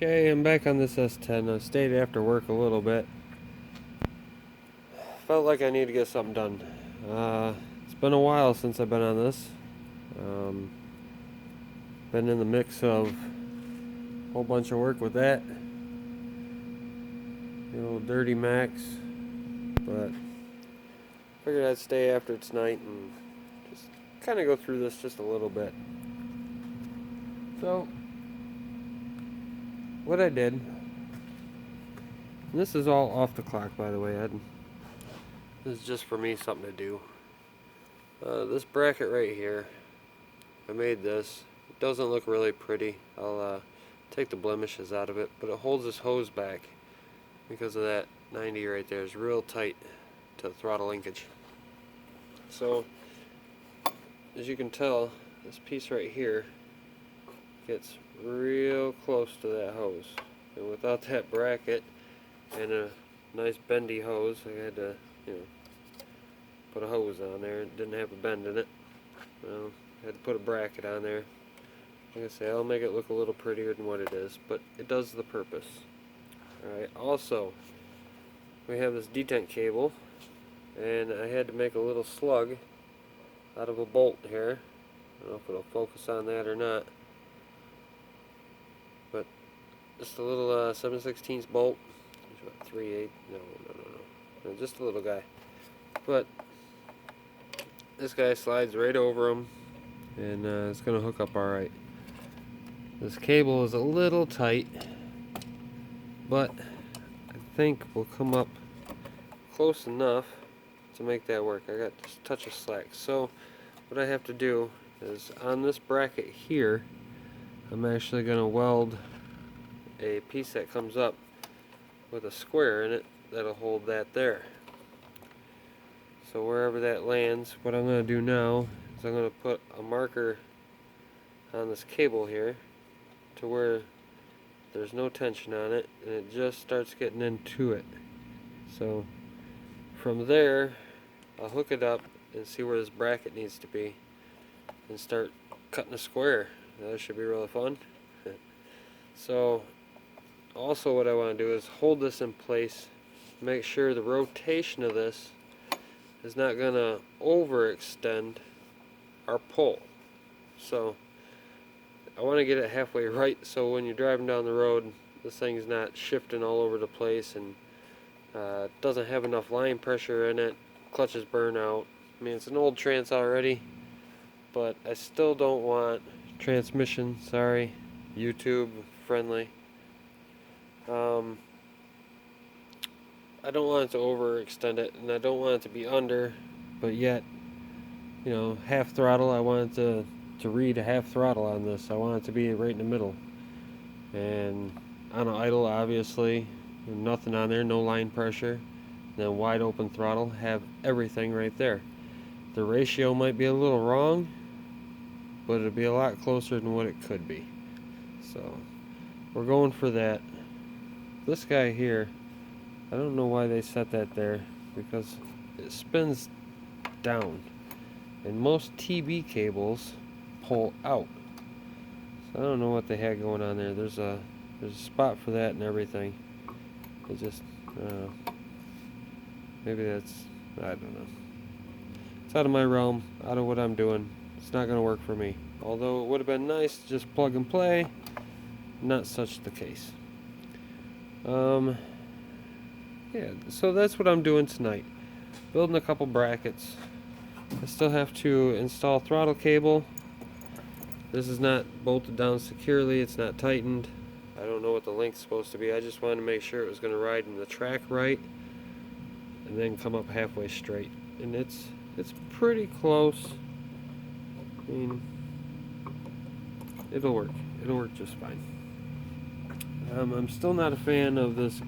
Okay, I'm back on this S-10. I stayed after work a little bit. Felt like I need to get something done. It's been a while since I've been on this. Um, been in the mix of a whole bunch of work with that. The old Dirty Max. But figured I'd stay after tonight and just kind of go through this just a little bit. So, what I did, and this is all off the clock by the way, this is just for me something to do. This bracket right here, I made this. It doesn't look really pretty. I'll take the blemishes out of it, but it holds this hose back because of that 90 right there. It's real tight to the throttle linkage. So, as you can tell, this piece right here gets real close to that hose. And without that bracket and a nice bendy hose, I had to, put a hose on there. It didn't have a bend in it. Well, I had to put a bracket on there. Like I say, I'll make it look a little prettier than what it is, but it does the purpose. Alright, also, we have this detent cable, and I had to make a little slug out of a bolt here. I don't know if it'll focus on that or not. But just a little 7/16 bolt. There's about 3/8. No. Just a little guy. But this guy slides right over him, and it's going to hook up alright. This cable is a little tight, but I think we'll come up close enough to make that work. I got just a touch of slack. So what I have to do is on this bracket here, I'm actually going to weld a piece that comes up with a square in it that'll hold that there. So wherever that lands, what I'm going to do now is I'm going to put a marker on this cable here to where there's no tension on it, and it just starts getting into it. So from there, I'll hook it up and see where this bracket needs to be and start cutting a square. That should be really fun. So also what I want to do is hold this in place, make sure the rotation of this is not going to overextend our pole. So I want to get it halfway right, so when you're driving down the road, this thing's not shifting all over the place and doesn't have enough line pressure in it, clutches burn out. I mean, it's an old trans already, but I still don't want transmission, sorry, YouTube friendly. I don't want it to overextend it, and I don't want it to be under, but yet, half throttle. I want it to read a half throttle on this. I want it to be right in the middle. And on an idle, obviously, nothing on there, no line pressure. Then wide open throttle, have everything right there. The ratio might be a little wrong, but it'll be a lot closer than what it could be. So we're going for that. This guy here, I don't know why they set that there, because it spins down, and most TB cables pull out. So I don't know what they had going on there. There's a spot for that and everything. It just maybe that's, I don't know. It's out of my realm, out of what I'm doing. It's not gonna work for me. Although it would have been nice to just plug and play, not such the case. Yeah, so that's what I'm doing tonight. Building a couple brackets. I still have to install throttle cable. This is not bolted down securely, it's not tightened. I don't know what the length's supposed to be. I just wanted to make sure it was going to ride in the track right and then come up halfway straight. And it's pretty close. I mean, it'll work. It'll work just fine. I'm still not a fan of this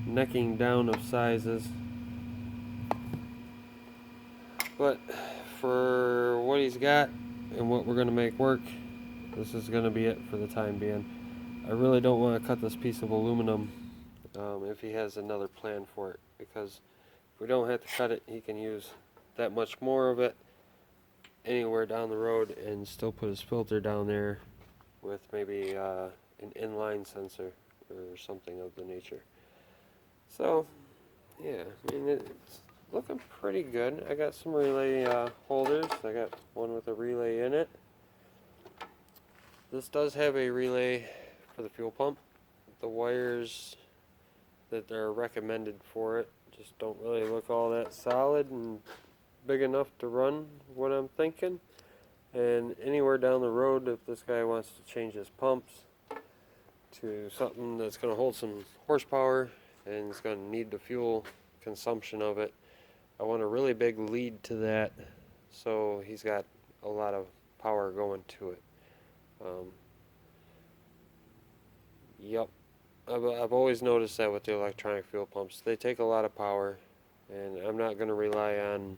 necking down of sizes, but for what he's got and what we're going to make work, this is going to be it for the time being. I really don't want to cut this piece of aluminum if he has another plan for it, because if we don't have to cut it, he can use that much more of it anywhere down the road and still put his filter down there with maybe an inline sensor or something of the nature. So, yeah, I mean, it's looking pretty good. I got some relay holders. I got one with a relay in it. This does have a relay for the fuel pump. The wires that are recommended for it just don't really look all that solid and big enough to run what I'm thinking. And anywhere down the road, if this guy wants to change his pumps to something that's going to hold some horsepower and is going to need the fuel consumption of it, I want a really big lead to that so he's got a lot of power going to it. Yep, I've always noticed that with the electronic fuel pumps. They take a lot of power, and I'm not going to rely on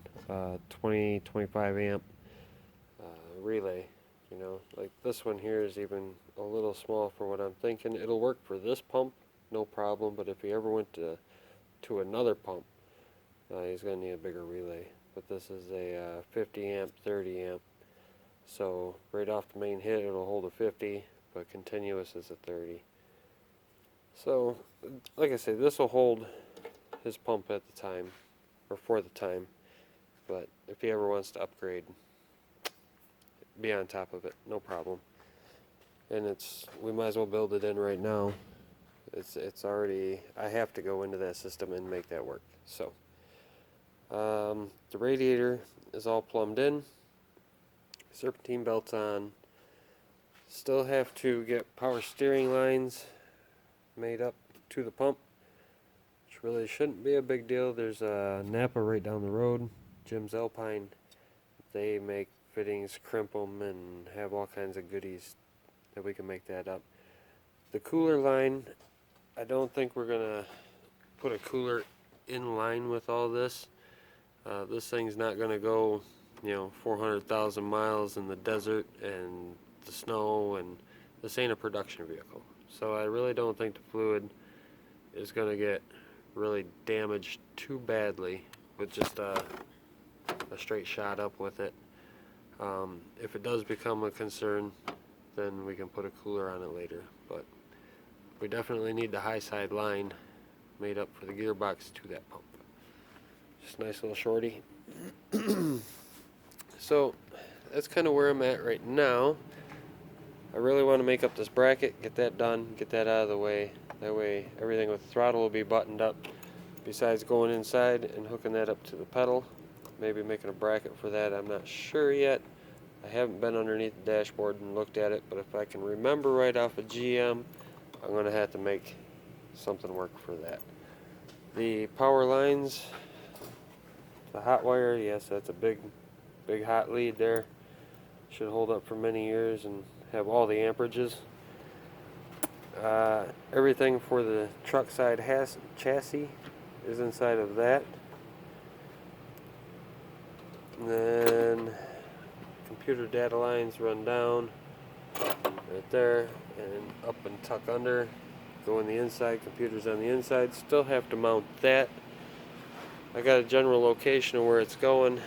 20-25 amp relay. You know, like this one here is even a little small for what I'm thinking. It'll work for this pump, no problem, but if he ever went to another pump, he's going to need a bigger relay. But this is a 50 amp, 30 amp. So right off the main hit, it'll hold a 50, but continuous is a 30. So, like I say, this will hold his pump at the time, or for the time. But if he ever wants to upgrade, be on top of it, no problem. And we might as well build it in right now. It's already, I have to go into that system and make that work. So, the radiator is all plumbed in. Serpentine belts on. Still have to get power steering lines made up to the pump, which really shouldn't be a big deal. There's a Napa right down the road, Jim's Alpine. They make fittings, crimp them, and have all kinds of goodies that we can make that up. The cooler line, I don't think we're gonna put a cooler in line with all this. This thing's not gonna go, 400,000 miles in the desert and the snow, and this ain't a production vehicle. So I really don't think the fluid is going to get really damaged too badly with just a straight shot up with it. If it does become a concern, then we can put a cooler on it later. But we definitely need the high side line made up for the gearbox to that pump. Just a nice little shorty. So that's kind of where I'm at right now. I really want to make up this bracket, get that done, get that out of the way. That way everything with the throttle will be buttoned up. Besides going inside and hooking that up to the pedal, maybe making a bracket for that, I'm not sure yet. I haven't been underneath the dashboard and looked at it, but if I can remember right off of GM, I'm going to have to make something work for that. The power lines, the hot wire, yes, that's a big hot lead there. Should hold up for many years and have all the amperages. Everything for the truck side chassis is inside of that. And then computer data lines run down right there and up and tuck under. Go in the inside, computers on the inside. Still have to mount that. I got a general location of where it's going.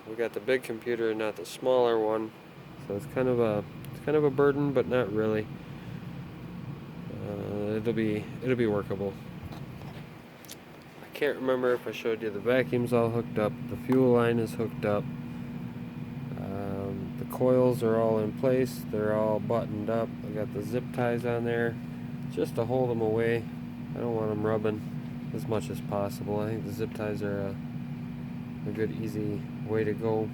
We got the big computer, not the smaller one. So it's kind of a burden, but not really. It'll be workable. I can't remember if I showed you the vacuum's all hooked up, the fuel line is hooked up, the coils are all in place, they're all buttoned up. I got the zip ties on there just to hold them away. I don't want them rubbing as much as possible. I think the zip ties are a good easy way to go,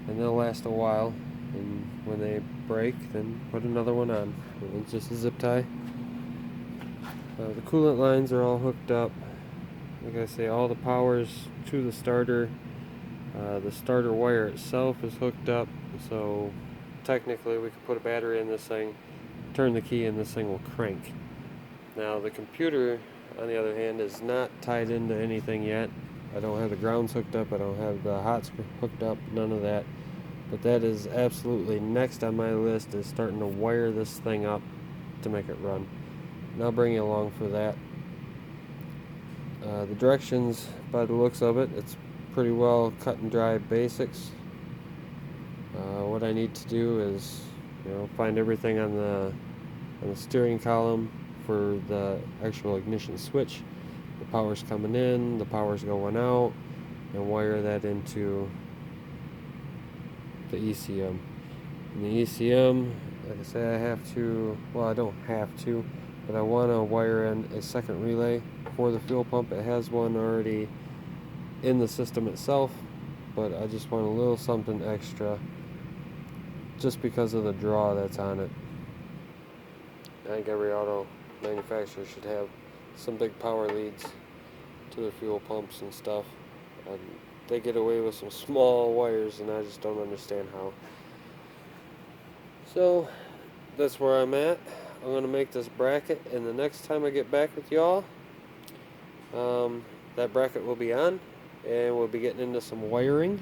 and they'll last a while. And when they break, then put another one on. It's just a zip tie. The coolant lines are all hooked up. Like I say, all the power's to the starter. The starter wire itself is hooked up, so technically we could put a battery in this thing, turn the key, and this thing will crank. Now the computer, on the other hand, is not tied into anything yet. I don't have the grounds hooked up, I don't have the hots hooked up, none of that. But that is absolutely next on my list, is starting to wire this thing up to make it run. And I'll bring you along for that. The directions, by the looks of it, it's pretty well cut and dry basics. What I need to do is, find everything on on the steering column for the actual ignition switch. The power's coming in, the power's going out, and wire that into the ECM. And the ECM, like I say, I have to, well, I don't have to, but I want to wire in a second relay for the fuel pump. It has one already in the system itself, but I just want a little something extra just because of the draw that's on it. I think every auto manufacturer should have some big power leads to their fuel pumps and stuff. They get away with some small wires, and I just don't understand how. So that's where I'm at. I'm going to make this bracket, and the next time I get back with y'all, that bracket will be on, and we'll be getting into some wiring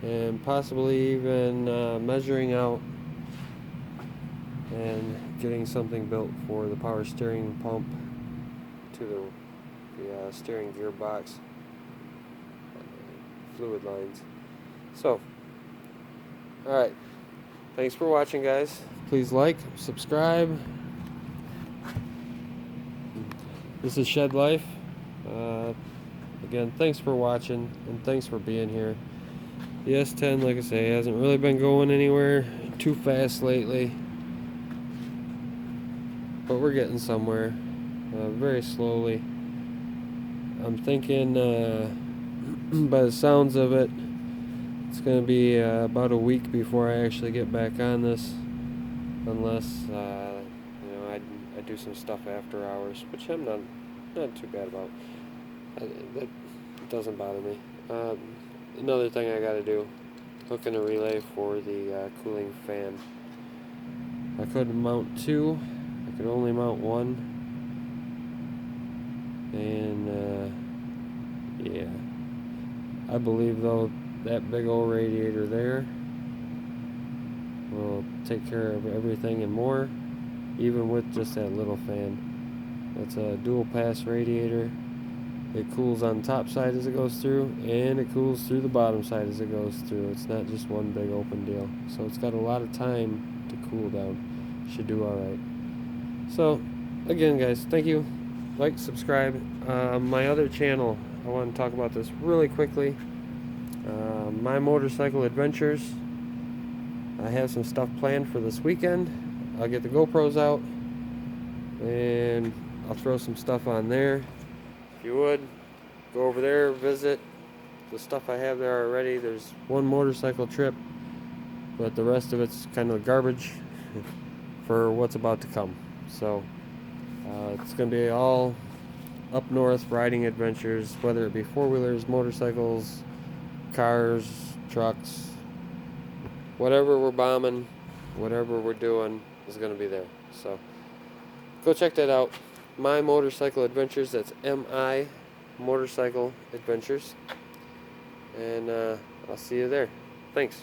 and possibly even measuring out and getting something built for the power steering pump to the steering gearbox fluid lines. So, alright, thanks for watching, guys. Please like, subscribe. This is Shed Life. Again, thanks for watching, and thanks for being here. The S-10, like I say, hasn't really been going anywhere too fast lately, but we're getting somewhere, very slowly. I'm thinking, by the sounds of it, it's going to be about a week before I actually get back on this, unless I do some stuff after hours, which I'm not too bad about. That doesn't bother me. Another thing I got to do, hook in a relay for the cooling fan. I could mount two. I could only mount one, and yeah, I believe though that big old radiator there will take care of everything and more, even with just that little fan. That's a dual pass radiator. It cools on the top side as it goes through, and it cools through the bottom side as it goes through. It's not just one big open deal. So it's got a lot of time to cool down. Should do alright. So, again, guys, thank you. Like, subscribe. My other channel, I want to talk about this really quickly. My Motorcycle Adventures. I have some stuff planned for this weekend. I'll get the GoPros out, and I'll throw some stuff on there. If you would, go over there, visit the stuff I have there already. There's one motorcycle trip, but the rest of it's kind of garbage for what's about to come. So it's going to be all up north riding adventures, whether it be four-wheelers, motorcycles, cars, trucks, whatever we're bombing, whatever we're doing is going to be there. So go check that out. My Motorcycle Adventures. That's MI Motorcycle Adventures. And I'll see you there. Thanks.